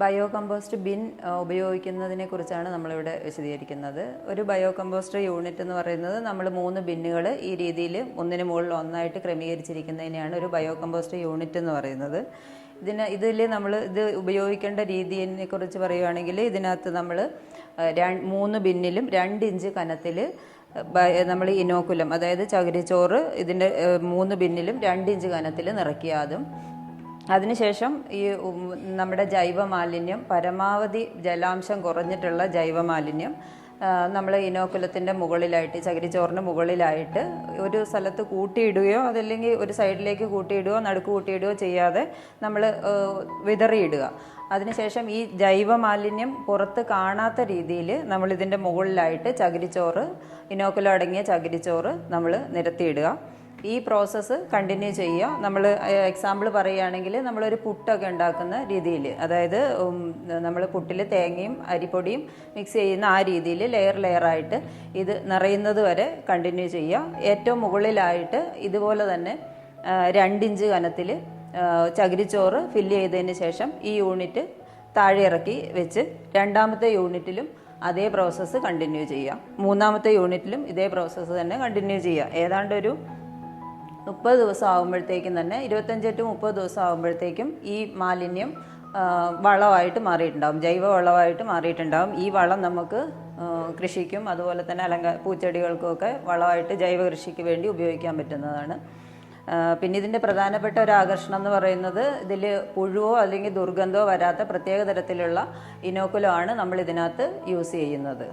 Bio compost bin ഉപയോഗിക്കുന്നതിനെ കുറിച്ചാണ് നമ്മളിവിടെ വിശദീകരിക്കുന്നത്. ഒരു ബയോ കമ്പോസ്റ്റ് യൂണിറ്റ് എന്ന് പറയുന്നത് നമ്മൾ 3 ബിന്നുകൾ ഈ രീതിയിൽ ഒന്നിന് മുകളിൽ ഒന്നായിട്ട് ക്രമീകരിച്ചിരിക്കുന്നതിനെയാണ് ഒരു ബയോ കമ്പോസ്റ്റ് യൂണിറ്റ് എന്ന് പറയുന്നത്. ഇതിൽ നമ്മൾ ഇത് ഉപയോഗിക്കേണ്ട രീതിയെ കുറിച്ച് പറയുകയാണെങ്കിൽ ഇതിനകത്ത് നമ്മൾ 3 ബിന്നിലും 2 ഇഞ്ച് കനത്തിൽ നമ്മൾ ഇനോക്കുലം, അതായത് ചകിരിച്ചോറ് ഇതിൻ്റെ 3 ബിന്നിലും 2 ഇഞ്ച് കനത്തിൽ നിറയ്ക്കുക. അതിനുശേഷം ഈ നമ്മുടെ ജൈവമാലിന്യം, പരമാവധി ജലാംശം കുറഞ്ഞിട്ടുള്ള ജൈവമാലിന്യം നമ്മൾ ഇനോക്കുലത്തിൻ്റെ മുകളിലായിട്ട്, ചകിരിച്ചോറിന് മുകളിലായിട്ട് ഒരു സ്ഥലത്ത് കൂട്ടിയിടുകയോ അതല്ലെങ്കിൽ ഒരു സൈഡിലേക്ക് കൂട്ടിയിടുകയോ നടുക്ക് കൂട്ടിയിടുകയോ ചെയ്യാതെ നമ്മൾ വിതറിയിടുക. അതിനുശേഷം ഈ ജൈവമാലിന്യം പുറത്ത് കാണാത്ത രീതിയിൽ നമ്മളിതിൻ്റെ മുകളിലായിട്ട് ചകിരിച്ചോറ്, ഇനോക്കുലം അടങ്ങിയ ചകിരിച്ചോറ് നമ്മൾ നിരത്തിയിടുക. ഈ പ്രോസസ്സ് കണ്ടിന്യൂ ചെയ്യുക. നമ്മൾ എക്സാമ്പിൾ പറയുകയാണെങ്കിൽ നമ്മളൊരു പുട്ടൊക്കെ ഉണ്ടാക്കുന്ന രീതിയിൽ, അതായത് നമ്മൾ പുട്ടിൽ തേങ്ങയും അരിപ്പൊടിയും മിക്സ് ചെയ്യുന്ന ആ രീതിയിൽ ലെയറായിട്ട് ഇത് നിറയുന്നത് വരെ കണ്ടിന്യൂ ചെയ്യുക. ഏറ്റവും മുകളിലായിട്ട് ഇതുപോലെ തന്നെ 2 ഇഞ്ച് കനത്തിൽ ചകിരിച്ചോറ് ഫില്ല് ചെയ്തതിന് ശേഷം ഈ യൂണിറ്റ് താഴെ ഇറക്കി വെച്ച് രണ്ടാമത്തെ യൂണിറ്റിലും അതേ പ്രോസസ്സ് കണ്ടിന്യൂ ചെയ്യുക. മൂന്നാമത്തെ യൂണിറ്റിലും ഇതേ പ്രോസസ്സ് തന്നെ കണ്ടിന്യൂ ചെയ്യുക. ഏതാണ്ട് ഒരു 30 ദിവസം ആകുമ്പോഴത്തേക്കും തന്നെ, 25 to 30 ദിവസം ആകുമ്പോഴത്തേക്കും ഈ മാലിന്യം വളമായിട്ട് മാറിയിട്ടുണ്ടാകും, ജൈവ വളമായിട്ട് മാറിയിട്ടുണ്ടാകും. ഈ വളം നമുക്ക് കൃഷിക്കും അതുപോലെ തന്നെ പൂച്ചെടികൾക്കുമൊക്കെ വളമായിട്ട് ജൈവ കൃഷിക്ക് വേണ്ടി ഉപയോഗിക്കാൻ പറ്റുന്നതാണ്. പിന്നെ ഇതിൻ്റെ പ്രധാനപ്പെട്ട ഒരു ആകർഷണം എന്ന് പറയുന്നത് ഇതിൽ പുഴുവോ അല്ലെങ്കിൽ ദുർഗന്ധമോ വരാത്ത പ്രത്യേക തരത്തിലുള്ള ഇനോക്കുലമാണ് നമ്മൾ ഇതിനകത്ത് യൂസ് ചെയ്യുന്നത്.